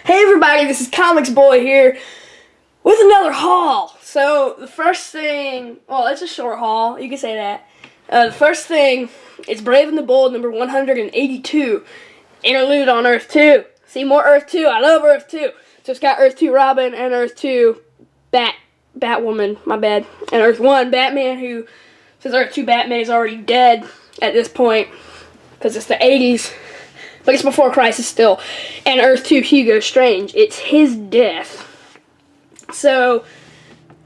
Hey everybody, this is Comics Boy here with another haul. So the first thing, well, it's a short haul, you can say that. The first thing is Brave and the Bold number 182, Interlude on Earth 2. See, more Earth 2, I love Earth 2. So it's got Earth 2 Robin and Earth 2 Batwoman, my bad. And Earth 1 Batman, who says Earth 2 Batman is already dead at this point, because it's the 80s. But it's before Crisis still. And Earth 2 Hugo Strange. It's his death. So,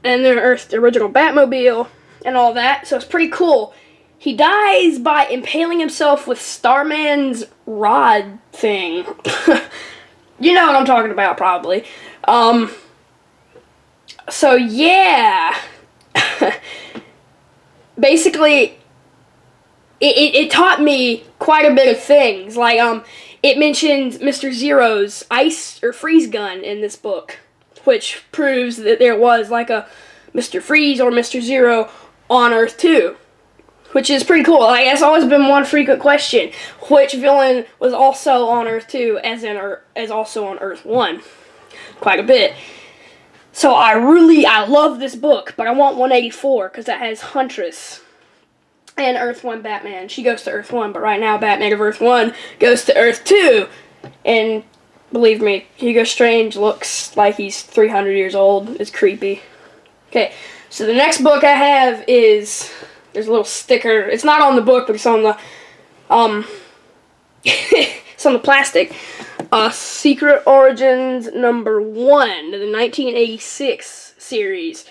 and then Earth, the original Batmobile, and all that. So it's pretty cool. He dies by impaling himself with Starman's rod thing. You know what I'm talking about, probably. So yeah. Basically, it taught me quite a bit of things. Like, it mentions Mr. Zero's ice or freeze gun in this book, which proves that there was like a Mr. Freeze or Mr. Zero on Earth 2, which is pretty cool. Like, that's always been one frequent question: which villain was also on Earth 2 as also on Earth 1? Quite a bit. So I love this book, but I want 184 because that has Huntress and Earth 1 Batman. She goes to Earth 1, but right now Batman of Earth 1 goes to Earth 2. And believe me, Hugo Strange looks like he's 300 years old. It's creepy. Okay, so the next book I have is, there's a little sticker. It's not on the book, but it's on the, it's on the plastic. Secret Origins number 1, the 1986 series.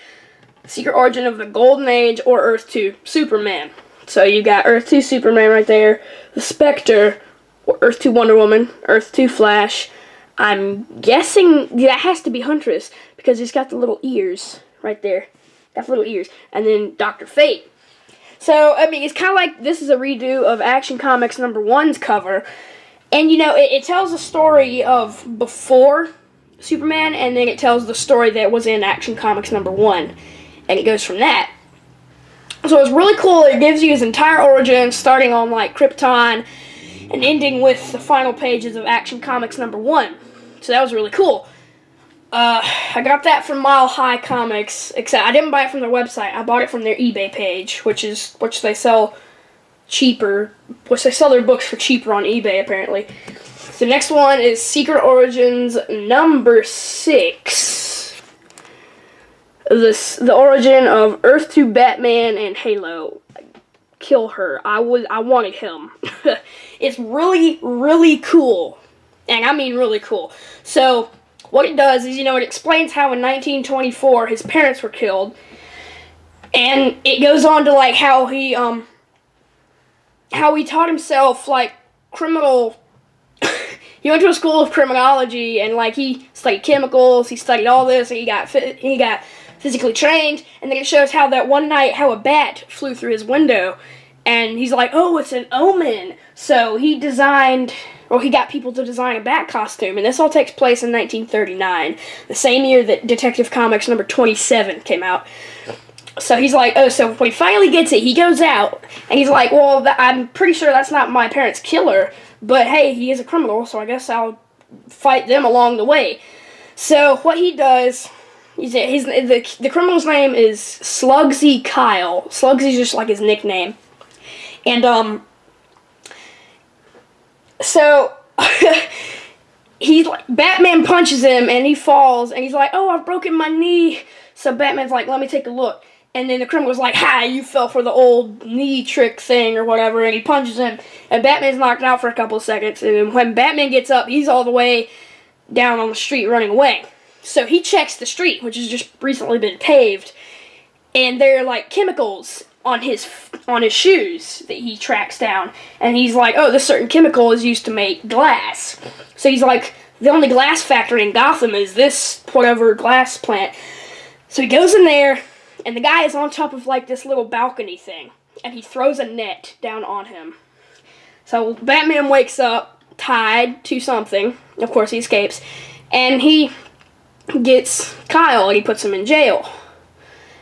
Secret Origin of the Golden Age or Earth 2 Superman. So you got Earth 2 Superman right there, the Spectre, or Earth 2 Wonder Woman, Earth 2 Flash. I'm guessing that has to be Huntress because he's got the little ears right there. Got the little ears. And then Dr. Fate. So, I mean, it's kind of like this is a redo of Action Comics number 1's cover. And, you know, it tells a story of before Superman, and then it tells the story that was in Action Comics number 1. And it goes from that. So it's really cool. It gives you his entire origin, starting on, like, Krypton, and ending with the final pages of Action Comics number 1. So that was really cool. I got that from Mile High Comics, except I didn't buy it from their website. I bought it from their eBay page, which they sell cheaper, which they sell their books for cheaper on eBay, apparently. The next one is Secret Origins number 6. The origin of Earth 2 Batman and Halo. Kill her. I wanted him. It's really, really cool. And I mean really cool. So, what it does is, you know, it explains how in 1924 his parents were killed. And it goes on to, like, how he taught himself, like, criminal... He went to a school of criminology, and, like, he studied chemicals, he studied all this, and he got physically trained, and then it shows how that one night, how a bat flew through his window, and he's like, oh, it's an omen. So he got people to design a bat costume, and this all takes place in 1939, the same year that Detective Comics number 27 came out. So he's like, oh, so when he finally gets it, he goes out, and he's like, well, I'm pretty sure that's not my parents' killer, but hey, he is a criminal, so I guess I'll fight them along the way. So what he does... The criminal's name is Slugsy Kyle. Slugsy's just like his nickname. And, so, Batman punches him, and he falls, and he's like, oh, I've broken my knee. So Batman's like, let me take a look. And then the criminal's like, ha, you fell for the old knee trick thing, or whatever, and he punches him, and Batman's knocked out for a couple of seconds, and when Batman gets up, he's all the way down on the street running away. So he checks the street, which has just recently been paved, and there are, like, chemicals on his shoes that he tracks down. And he's like, oh, this certain chemical is used to make glass. So he's like, the only glass factory in Gotham is this whatever glass plant. So he goes in there, and the guy is on top of, like, this little balcony thing, and he throws a net down on him. So Batman wakes up tied to something. Of course, he escapes, and he gets Kyle, and he puts him in jail.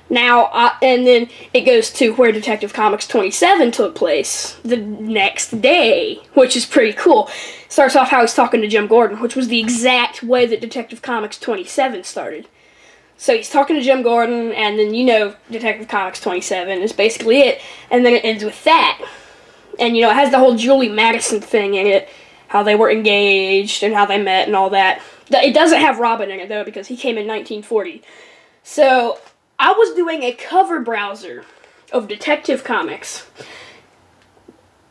Now, and then it goes to where Detective Comics 27 took place the next day, which is pretty cool. Starts off how he's talking to Jim Gordon, which was the exact way that Detective Comics 27 started. So he's talking to Jim Gordon, and then, you know, Detective Comics 27 is basically it. And then it ends with that. And, you know, it has the whole Julie Madison thing in it, how they were engaged and how they met and all that. It doesn't have Robin in it, though, because he came in 1940. So I was doing a cover browser of Detective Comics,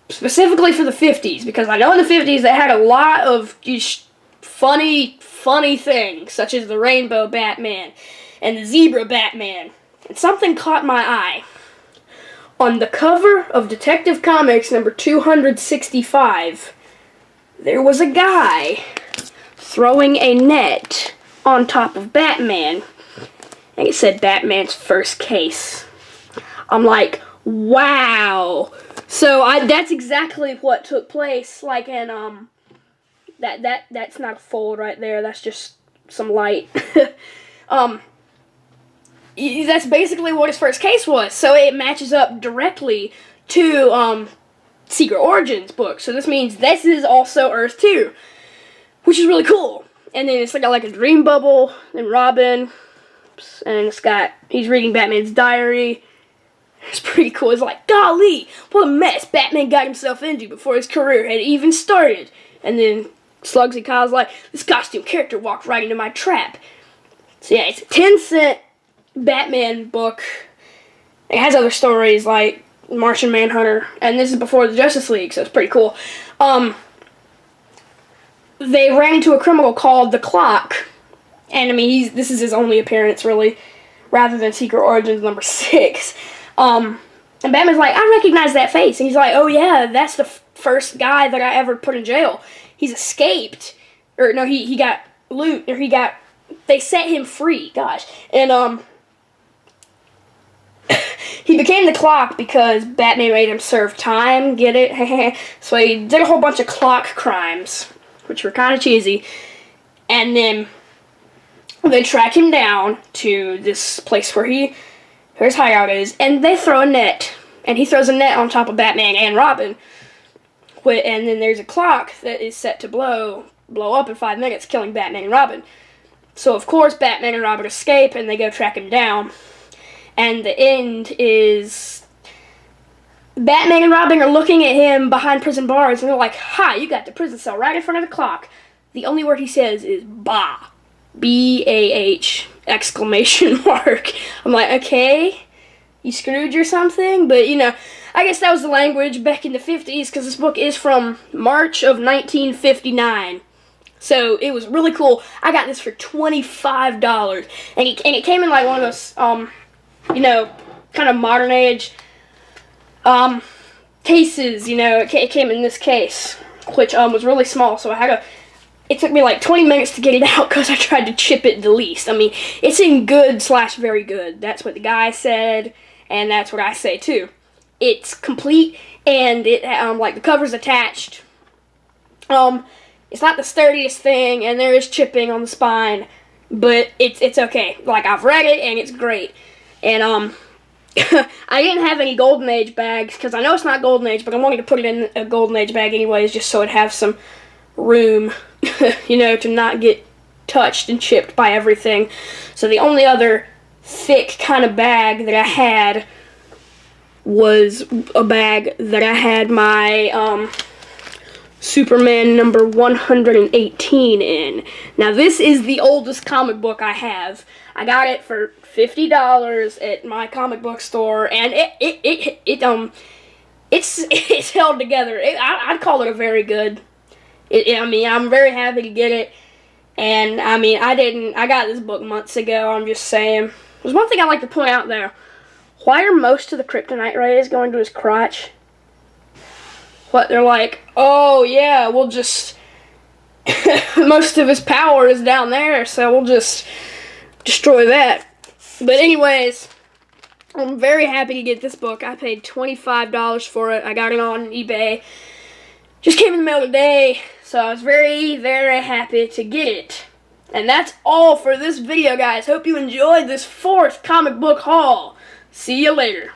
specifically for the 50s, because I know in the 50s they had a lot of funny things, such as the Rainbow Batman and the Zebra Batman. And something caught my eye. On the cover of Detective Comics number 265, there was a guy throwing a net on top of Batman. And it said Batman's first case. I'm like, wow. So that's exactly what took place. Like in that's not a fold right there. That's just some light. That's basically what his first case was. So it matches up directly to Secret Origins book. So this means this is also Earth 2, which is really cool. And then it's like a dream bubble, and Robin. And he's reading Batman's diary. It's pretty cool. It's like, golly, what a mess Batman got himself into before his career had even started. And then Slugsy Kyle's like, this costume character walked right into my trap. So yeah, it's a 10-cent Batman book. It has other stories like Martian Manhunter, and this is before the Justice League, so it's pretty cool. They ran into a criminal called the Clock. And, I mean, this is his only appearance, really, rather than Secret Origins number 6. And Batman's like, I recognize that face. And he's like, oh, yeah, that's the first guy that I ever put in jail. He's escaped. Or, no, he got loot. Or they set him free, gosh. And, he became the Clock because Batman made him serve time, get it? So he did a whole bunch of clock crimes, which were kind of cheesy. And then they track him down to this place where his hideout is, and they throw a net. And he throws a net on top of Batman and Robin. And then there's a clock that is set to blow up in 5 minutes, killing Batman and Robin. So, of course, Batman and Robin escape, and they go track him down. And the end is Batman and Robin are looking at him behind prison bars, and they're like, ha, you got the prison cell right in front of the clock. The only word he says is, bah. B-A-H, exclamation mark. I'm like, okay, you Scrooge or something? But, you know, I guess that was the language back in the 50s, because this book is from March of 1959. So, it was really cool. I got this for $25. And it came in like one of those, you know, kind of modern age cases, you know. It came in this case, which was really small, so it took me like 20 minutes to get it out because I tried to chip it the least. I mean, it's in good/very good. That's what the guy said, and that's what I say too. It's complete, and it like the cover's attached. It's not the sturdiest thing, and there is chipping on the spine, but it's okay. Like, I've read it, and it's great. And I didn't have any Golden Age bags because I know it's not Golden Age, but I wanted to put it in a Golden Age bag anyways, just so it have some room, you know, to not get touched and chipped by everything. So the only other thick kind of bag that I had was a bag that I had my Superman number 118 in. Now this is the oldest comic book I have. I got it for $50 at my comic book store, and it's held together. I'd call it a very good. I mean, I'm very happy to get it, and I mean, I got this book months ago. I'm just saying. There's one thing I'd like to point out there. Why are most of the kryptonite rays going to his crotch? What, they're like, oh yeah, we'll just most of his power is down there, so we'll just destroy that. But anyways, I'm very happy to get this book. I paid $25 for it. I got it on eBay. Just came in the mail today, so I was very, very happy to get it. And that's all for this video, guys. Hope you enjoyed this 4th comic book haul. See you later.